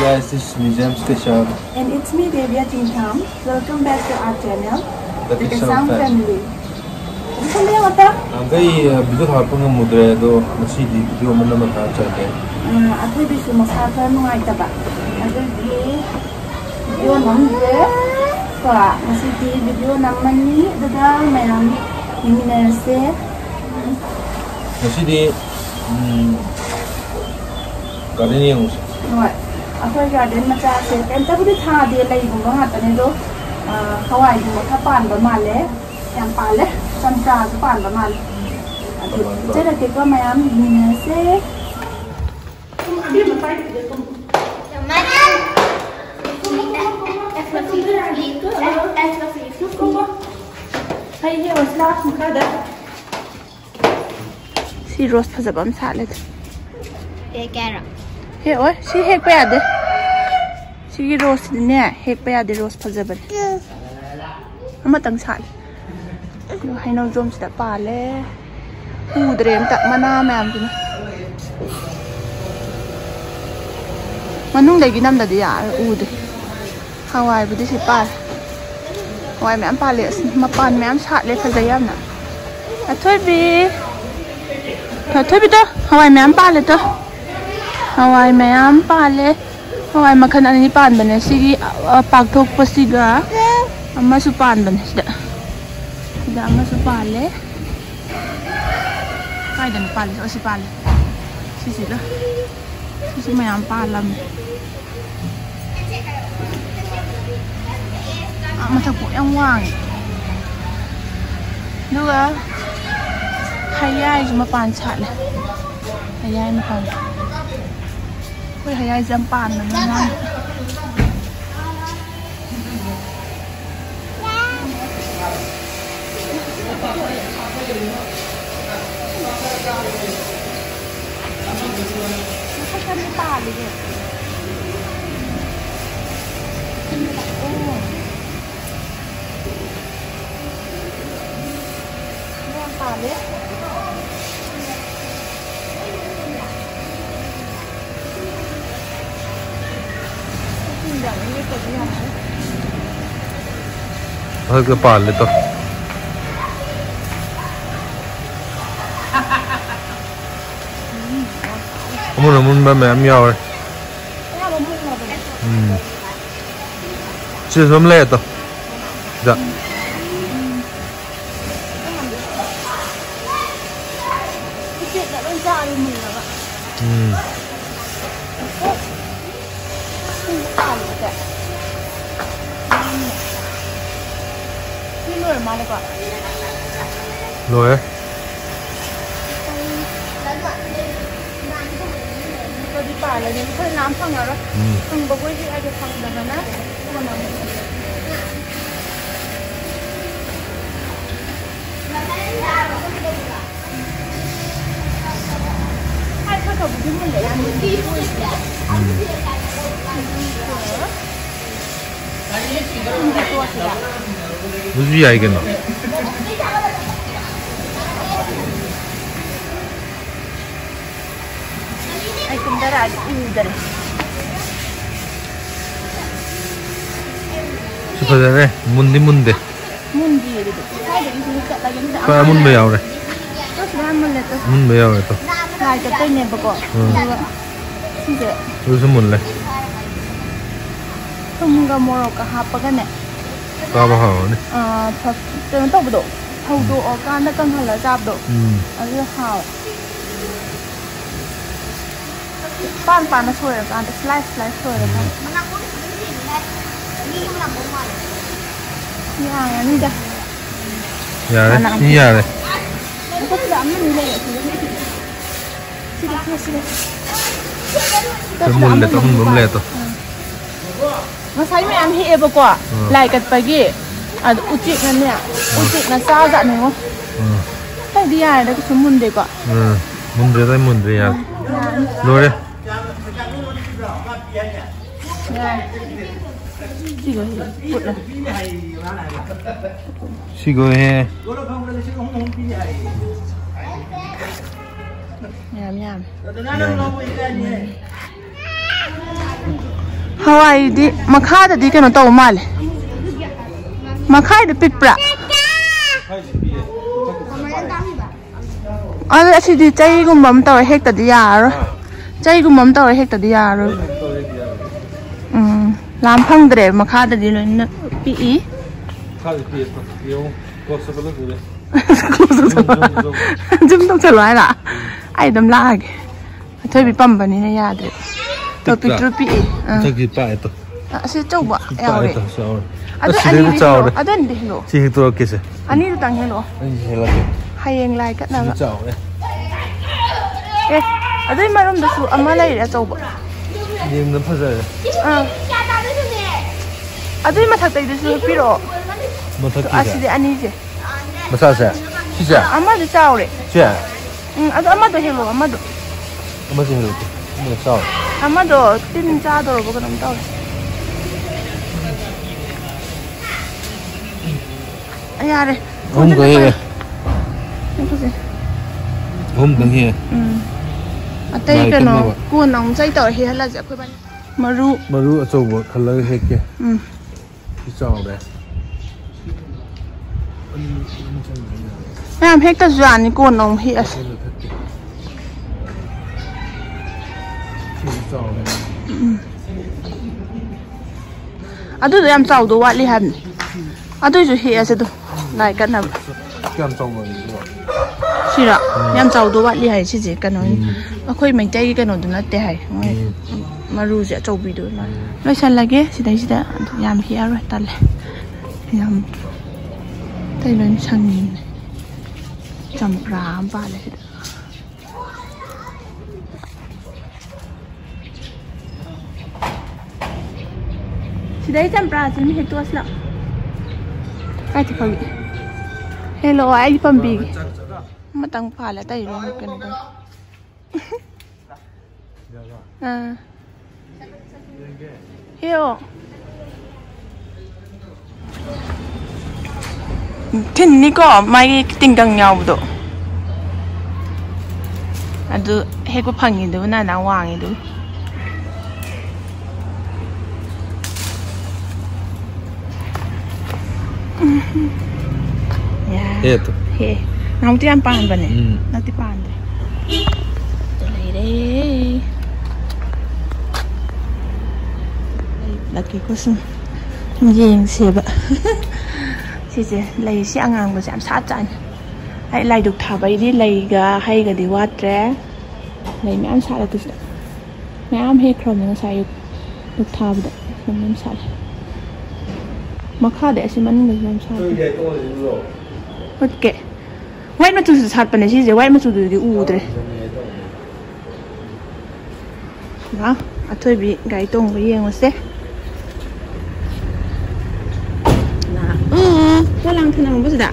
guys, this is Museum Special. And it's me, Devya Tintam. Welcome back to our channel, The The Kasam Kasam Family. Ano yung ata? Video hapon ng modredo, masidi video mo naman tatsakin. Ako bisu makaka nung ay taba. Ako video namde. Pa masidi video naman ni dadal mayam himinese. Masidi gardening. Right. Ako garden macha se. Kanta budi tha de lai gum ha tane do. Hawai gum tha pan ba male. Yang pale. Samsa ke pan ba male. Jadi kita mayam himinese. Dia matai dia tu. Si roast fazabam salad. Hey, oi, si hek payade. Si roast ne, hek payade roast fazaban. Ama tang sal. Lo hai no jom sta pale. Udrem tak mana mam tu. Manung lagi nam da dia ud. Hawai budi si pal. Hawai mam pale ma pan mam sat le fazayam na. Athoy bi. Athoy bi to. Hawai mam pale to. Hawai mayam pale. Hawai makan ani pan bane sigi pakthok pasiga amma su pan bane sida. Sida amma su pale. Kai dan pale o si pale. Si da. Si mayam palam. Matagpo yang wang. Duga. Hayay mapan chat le. Hayay mapan. Ôi hay ai dám bàn là ngon. Nó không cần bàn gì hết. Ngon bàn đấy. Hơi bàn lên to. Muốn ba mẹ em nhau rồi. Chưa sớm lên to. Dạ. Rồi ấy. Tôi đi bài là những cái nám phong nào đó. Không có cái gì ai được phong là nó. Hai cái cầu bún mình để làm gì? 무슨 이야기겠노? Ay kundara udar. 슈퍼전에 문디. Mundi gitu. Saya dari sini kat lagi ni. Kau mun bayar le? Terus dah mun le tu. Mun bayar le tu. Hai kat ni pokok. Sini. Terus mun le. Tumga moro ka hapa kan ne. Kau apa hal ni? Tentu tahu betul. Tahu tu orang nak kan hal jawab tu. Ada hal. Pan nak suai kan, slice suai kan. Mana pun sini dah. Ni mana pun mana. Ya, ni dah. Ya, ni ya le. Aku tidak aman ni le. Sini. Mun le tu, mun le tu. Masai mai am hi e bako. Lai kat pagi. Ad ucik nan ne. Ucik na sa za ne mo. Tai dia da ku mun de ko. Mun de dai mun de ya. Rồi. Sigo he. Nham. Hawaii makada di kano tau male. Makai de pikpra. Ada si di cai gum bam tau hek tadi yaro. Cai gum bam tau hek tadi yaro. Lam phang dre makada di lo na pi. Khadi pi yo ko sa bala dure. Jum tong chalwai la. Ai dam lag. Thoi bi pam bani na ya de. To pi tru pi. Taki pa ito. Si chau ba. Pa ito sa or. Ada ani chau. Ada ndi lo. Si to kese. Ani tu tang hello. Ai hela ke. Hayeng lai kat na. Chau eh. Ada maram da su amma lai da chau ba. Nim na phaja. Ada mathak tai da su pi ro. Mathak ki. Asi de ani je. Masa sa. Si sa. Amma da chau re. Che. Ada amma do hello amma do. Amma si hela ke. Mo chau. Amma do tin cha do ba kan tau. Ayare. Hom ga he. Hom ga he. Atai ka no ku nong chai tau he hala ja khoi ban. Maru achau ba khala he ke. Si chau de. Nam hek ta zwan ni ku nong hi as. Adu yam chau do wat li han. Adu ju hi as do. Lai kan na. Kam chau ma ni. Sira yam chau do wat li hai chi je kan no. Akhoi mai tai kan no du na te hai. Maru ja chau bi do na. Lai san lage sidai sida yam hi aro tal. Yam tai lon chang ni. Champra ba le. Sidai champra sin he to asla. Ai ti khali. Hello ai pambi. Matang pala tai ro kan ba. Heo. Tin ni ko mai tinggang nyau do. Adu he ko phangi do na na wangi do. Ya. Eto. He. Nang ti pan ba ne? Nati pan de. Dai re. Laki ko sum. Yeng se ba. Si je lai si angang ba jam sa chan. Ai lai duk tha bai di lai ga hai ga di wat re. Lai me am sa la tu. Me am he krom na sa yu duk tha ba da. Nam sa. Makha de si man ga jam sa. Okay. Wait ma tu sat pa ne si je wait ma tu di u dre. Ba, a thoi bi gai tong ba yeng wa se. Có lăng thế nào không biết đã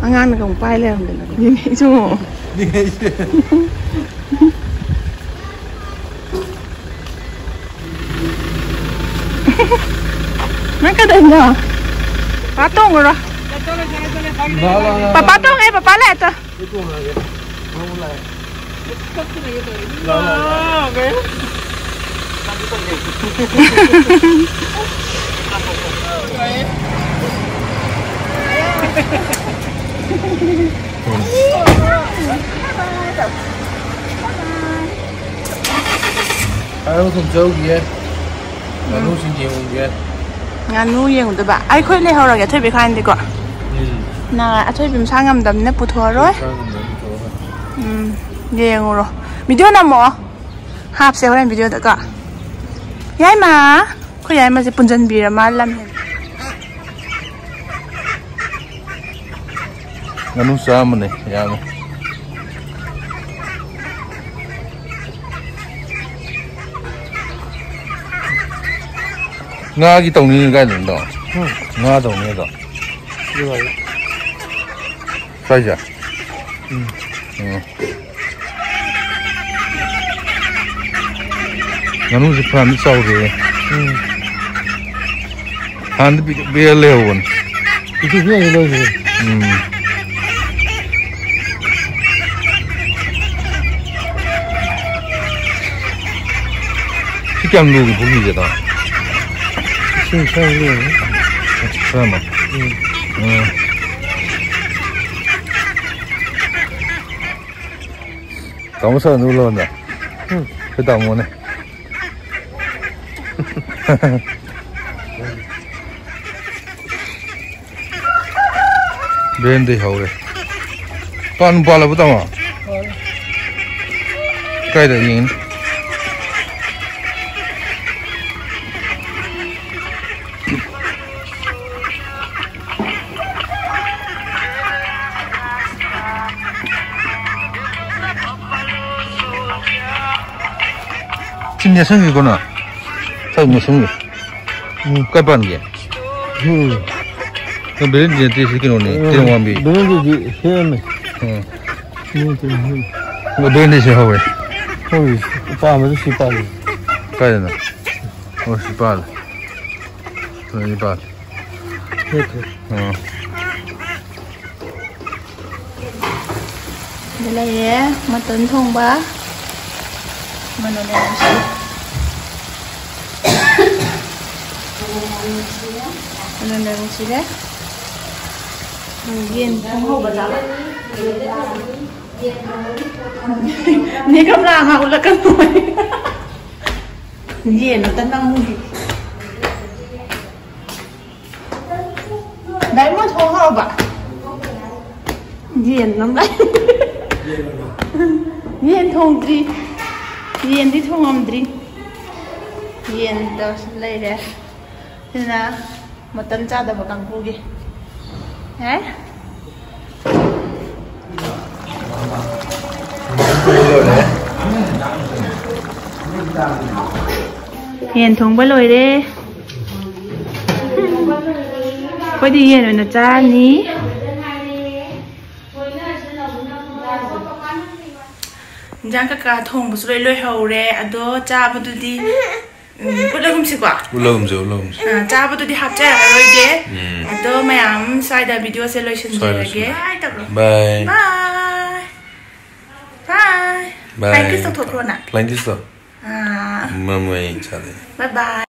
ăn ăn là còn bay lên để là như vậy chứ mấy cái đỉnh rồi bà tung rồi bà tung ấy bà lại cho Ai không châu kia, nganu xin nhiều kia. Nganu nhiều được bà, ai khơi lấy hậu rồi thôi bị khai đi quả. Nà, thôi bị sang ngầm đầm nè bút thua rồi. Nhiều rồi. Video nào mỏ? Hạp xe lên video được cả. Yai mà, có yai mà sẽ bún chân bì mà làm. Nganu sama nih, ya. Nga cái tông này cái gì đó, nga tông này đó, như vậy, phải chưa? Nganu sẽ phàm sau rồi, hắn bị leo rồi, bị leo rồi. Cái cam lu cái bún gì đó. 新生路，是吗？怎么说路了呢？这怎么呢？别人得好嘞，搬了不到啊？盖的人。今天生日过呢，他有没有生日？该办的。那别人家这是给我呢，这完毕。别人家现在没，我别人的时候嘞，爸们是18了，盖的呢，我18了，我18了，Đây là mà tấn thông bá mà nó này làm gì đấy viên không hộp vào giá ní cầm làng học là cầm nổi viên nó tân năng mùi đấy mà không hộp à viên lắm đấy viên thông gì viên đi thông âm gì viên đó lấy đấy thế nào một tấn cha được một đằng phu gì đấy hiền thùng bơi lội đi quay đi hiền rồi nó cha ní Giang các thùng bút lôi lôi hầu re, ado cha bút đi, bút lôi không xí quá. Bút lôi không xí. Cha bút đi học cha rồi ghé, ado mày am sai đã video sẽ lôi xin rồi ghé. Bye. Bye. Bye. Bye. Plain kiss thôi thôi nè. Plain kiss thôi. Mày chả đấy. Bye bye.